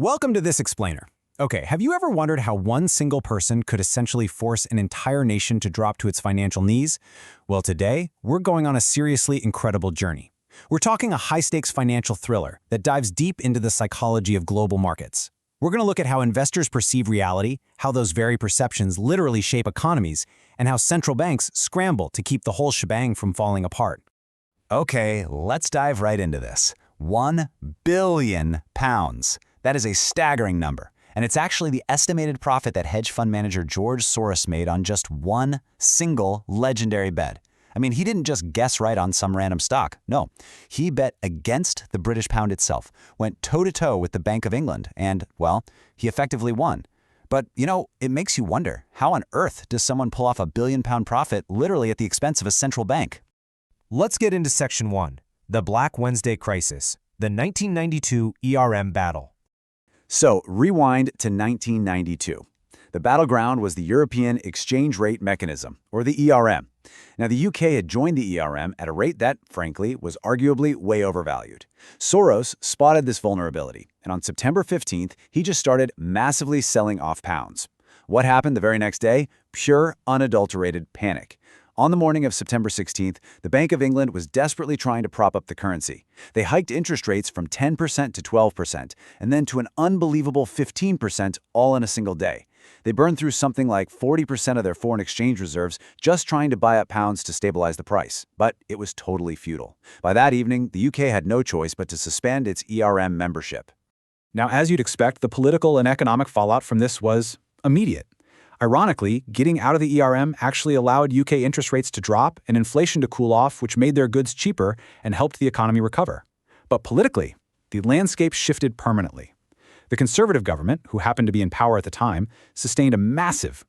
Welcome to This Explainer. Okay, have you ever wondered how one single person could essentially force an entire nation to drop to its financial knees? Well, today, we're going on a seriously incredible journey. We're talking a high-stakes financial thriller that dives deep into the psychology of global markets. We're going to look at how investors perceive reality, how those very perceptions literally shape economies, and how central banks scramble to keep the whole shebang from falling apart. Okay, let's dive right into this. £1 billion. That is a staggering number, and it's actually the estimated profit that hedge fund manager George Soros made on just one single legendary bet. I mean, he didn't just guess right on some random stock. No, he bet against the British pound itself, went toe-to-toe with the Bank of England, and, well, he effectively won. But, it makes you wonder, how on earth does someone pull off a £1 billion profit literally at the expense of a central bank? Let's get into Section 1, the Black Wednesday Crisis, the 1992 ERM battle. So, rewind to 1992. The battleground was the European Exchange Rate Mechanism, or the ERM. Now, the UK had joined the ERM at a rate that, frankly, was arguably way overvalued. Soros spotted this vulnerability, and on September 15th, he just started massively selling off pounds. What happened the very next day? Pure, unadulterated panic. On the morning of September 16th, the Bank of England was desperately trying to prop up the currency. They hiked interest rates from 10% to 12%, and then to an unbelievable 15% all in a single day. They burned through something like 40% of their foreign exchange reserves just trying to buy up pounds to stabilize the price. But it was totally futile. By that evening, the UK had no choice but to suspend its ERM membership. Now, as you'd expect, the political and economic fallout from this was immediate. Ironically, getting out of the ERM actually allowed UK interest rates to drop and inflation to cool off, which made their goods cheaper and helped the economy recover. But politically, the landscape shifted permanently. The Conservative government, who happened to be in power at the time, sustained a massive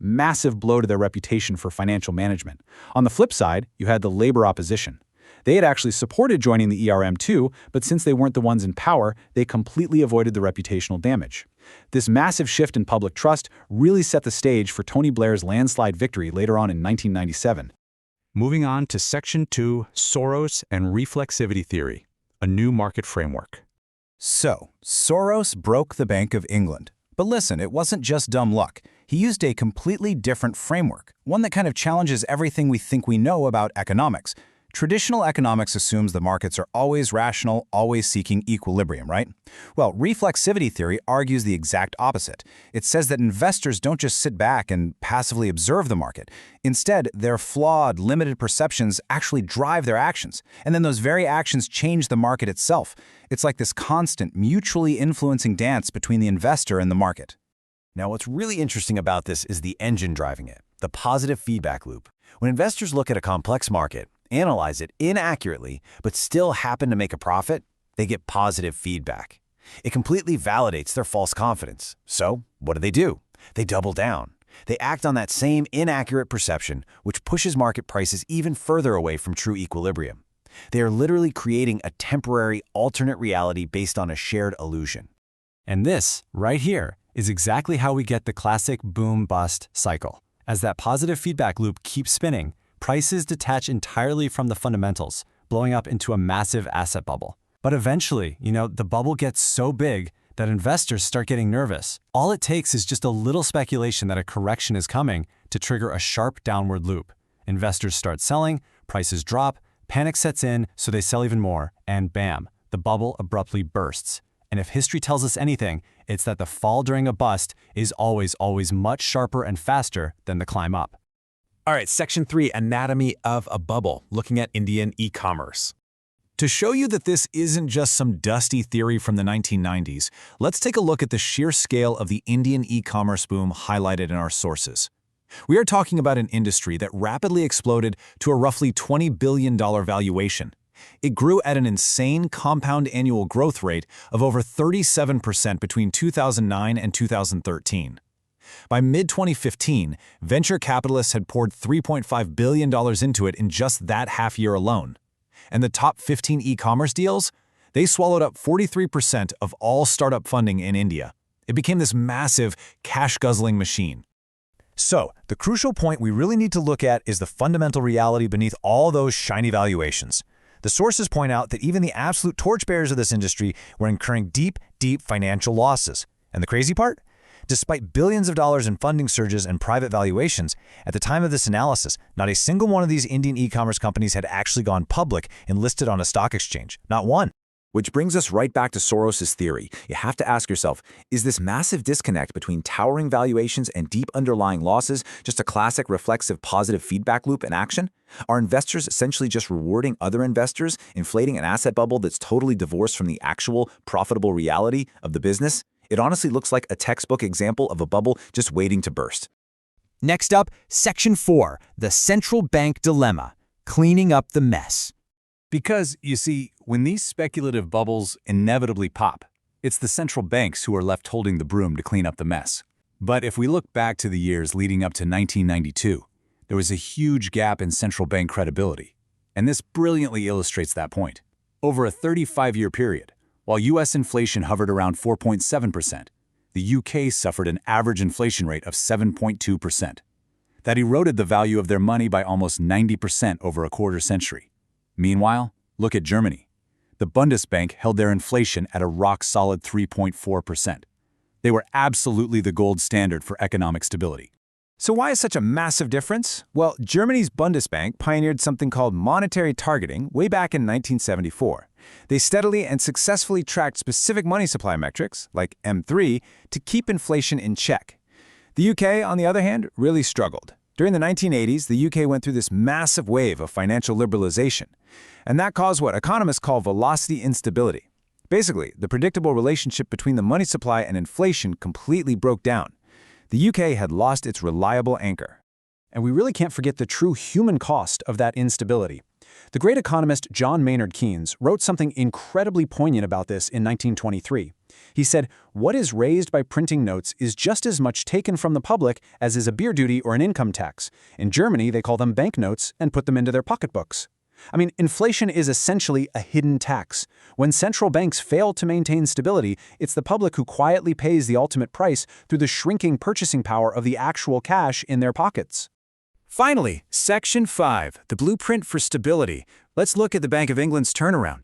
blow to their reputation for financial management. On the flip side, you had the Labour opposition. They had actually supported joining the ERM too, but since they weren't the ones in power, they completely avoided the reputational damage. This massive shift in public trust really set the stage for Tony Blair's landslide victory later on in 1997. Moving on to Section 2, Soros and Reflexivity Theory, a new market framework. So, Soros broke the Bank of England. But listen, it wasn't just dumb luck. He used a completely different framework, one that kind of challenges everything we think we know about economics. Traditional economics assumes the markets are always rational, always seeking equilibrium, right? Well, reflexivity theory argues the exact opposite. It says that investors don't just sit back and passively observe the market. Instead, their flawed, limited perceptions actually drive their actions. And then those very actions change the market itself. It's like this constant, mutually influencing dance between the investor and the market. Now, what's really interesting about this is the engine driving it, the positive feedback loop. When investors look at a complex market, analyze it inaccurately, but still happen to make a profit, they get positive feedback. It completely validates their false confidence. So, what do? They double down. They act on that same inaccurate perception, which pushes market prices even further away from true equilibrium. They are literally creating a temporary alternate reality based on a shared illusion. And this, right here, is exactly how we get the classic boom-bust cycle. As that positive feedback loop keeps spinning, prices detach entirely from the fundamentals, blowing up into a massive asset bubble. But eventually, the bubble gets so big that investors start getting nervous. All it takes is just a little speculation that a correction is coming to trigger a sharp downward loop. Investors start selling, prices drop, panic sets in, so they sell even more, and bam, the bubble abruptly bursts. And if history tells us anything, it's that the fall during a bust is always much sharper and faster than the climb up. All right, Section 3, Anatomy of a Bubble, looking at Indian e-commerce. To show you that this isn't just some dusty theory from the 1990s, let's take a look at the sheer scale of the Indian e-commerce boom highlighted in our sources. We are talking about an industry that rapidly exploded to a roughly $20 billion valuation. It grew at an insane compound annual growth rate of over 37% between 2009 and 2013. By mid-2015, venture capitalists had poured $3.5 billion into it in just that half year alone. And the top 15 e-commerce deals? They swallowed up 43% of all startup funding in India. It became this massive, cash-guzzling machine. So, the crucial point we really need to look at is the fundamental reality beneath all those shiny valuations. The sources point out that even the absolute torchbearers of this industry were incurring deep financial losses. And the crazy part? Despite billions of dollars in funding surges and private valuations, at the time of this analysis, not a single one of these Indian e-commerce companies had actually gone public and listed on a stock exchange. Not one. Which brings us right back to Soros' theory. You have to ask yourself, is this massive disconnect between towering valuations and deep underlying losses just a classic reflexive positive feedback loop in action? Are investors essentially just rewarding other investors, inflating an asset bubble that's totally divorced from the actual profitable reality of the business? It honestly looks like a textbook example of a bubble just waiting to burst. Next up, Section 4, the Central Bank Dilemma, cleaning up the mess. Because, you see, when these speculative bubbles inevitably pop, it's the central banks who are left holding the broom to clean up the mess. But if we look back to the years leading up to 1992, there was a huge gap in central bank credibility. And this brilliantly illustrates that point. Over a 35-year period, while U.S. inflation hovered around 4.7%, the U.K. suffered an average inflation rate of 7.2%. That eroded the value of their money by almost 90% over a quarter century. Meanwhile, look at Germany. The Bundesbank held their inflation at a rock-solid 3.4%. They were absolutely the gold standard for economic stability. So why is such a massive difference? Well, Germany's Bundesbank pioneered something called monetary targeting way back in 1974. They steadily and successfully tracked specific money supply metrics, like M3, to keep inflation in check. The UK, on the other hand, really struggled. During the 1980s, the UK went through this massive wave of financial liberalization, and that caused what economists call velocity instability. Basically, the predictable relationship between the money supply and inflation completely broke down. The UK had lost its reliable anchor. And we really can't forget the true human cost of that instability. The great economist John Maynard Keynes wrote something incredibly poignant about this in 1923. He said, "What is raised by printing notes is just as much taken from the public as is a beer duty or an income tax. In Germany, they call them banknotes and put them into their pocketbooks." I mean, inflation is essentially a hidden tax. When central banks fail to maintain stability, it's the public who quietly pays the ultimate price through the shrinking purchasing power of the actual cash in their pockets. Finally, Section 5, the blueprint for stability. Let's look at the Bank of England's turnaround.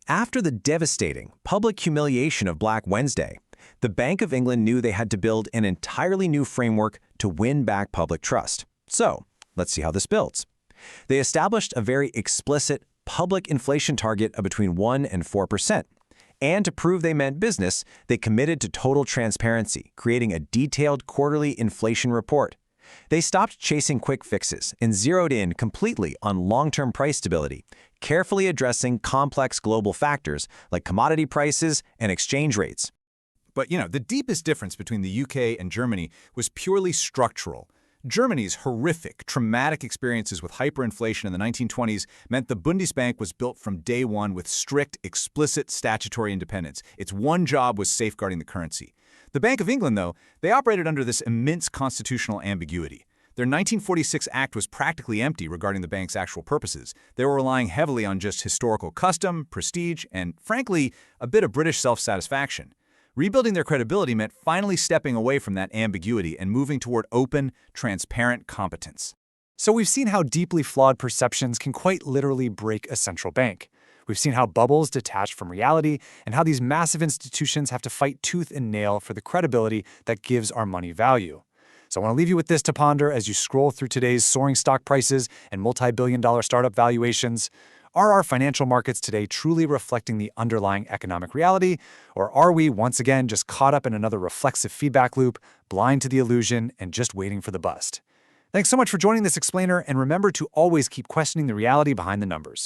After the devastating public humiliation of Black Wednesday, the Bank of England knew they had to build an entirely new framework to win back public trust. So, let's see how this builds. They established a very explicit public inflation target of between 1% and 4%. And to prove they meant business, they committed to total transparency, creating a detailed quarterly inflation report. They stopped chasing quick fixes and zeroed in completely on long-term price stability, carefully addressing complex global factors like commodity prices and exchange rates. But, the deepest difference between the UK and Germany was purely structural. Germany's horrific, traumatic experiences with hyperinflation in the 1920s meant the Bundesbank was built from day one with strict, explicit statutory independence. Its one job was safeguarding the currency. The Bank of England, though, they operated under this immense constitutional ambiguity. Their 1946 Act was practically empty regarding the bank's actual purposes. They were relying heavily on just historical custom, prestige, and, frankly, a bit of British self-satisfaction. Rebuilding their credibility meant finally stepping away from that ambiguity and moving toward open, transparent competence. So we've seen how deeply flawed perceptions can quite literally break a central bank. We've seen how bubbles detach from reality and how these massive institutions have to fight tooth and nail for the credibility that gives our money value. So I want to leave you with this to ponder as you scroll through today's soaring stock prices and multi-billion-dollar startup valuations. Are our financial markets today truly reflecting the underlying economic reality, or are we, once again, just caught up in another reflexive feedback loop, blind to the illusion, and just waiting for the bust? Thanks so much for joining this explainer, and remember to always keep questioning the reality behind the numbers.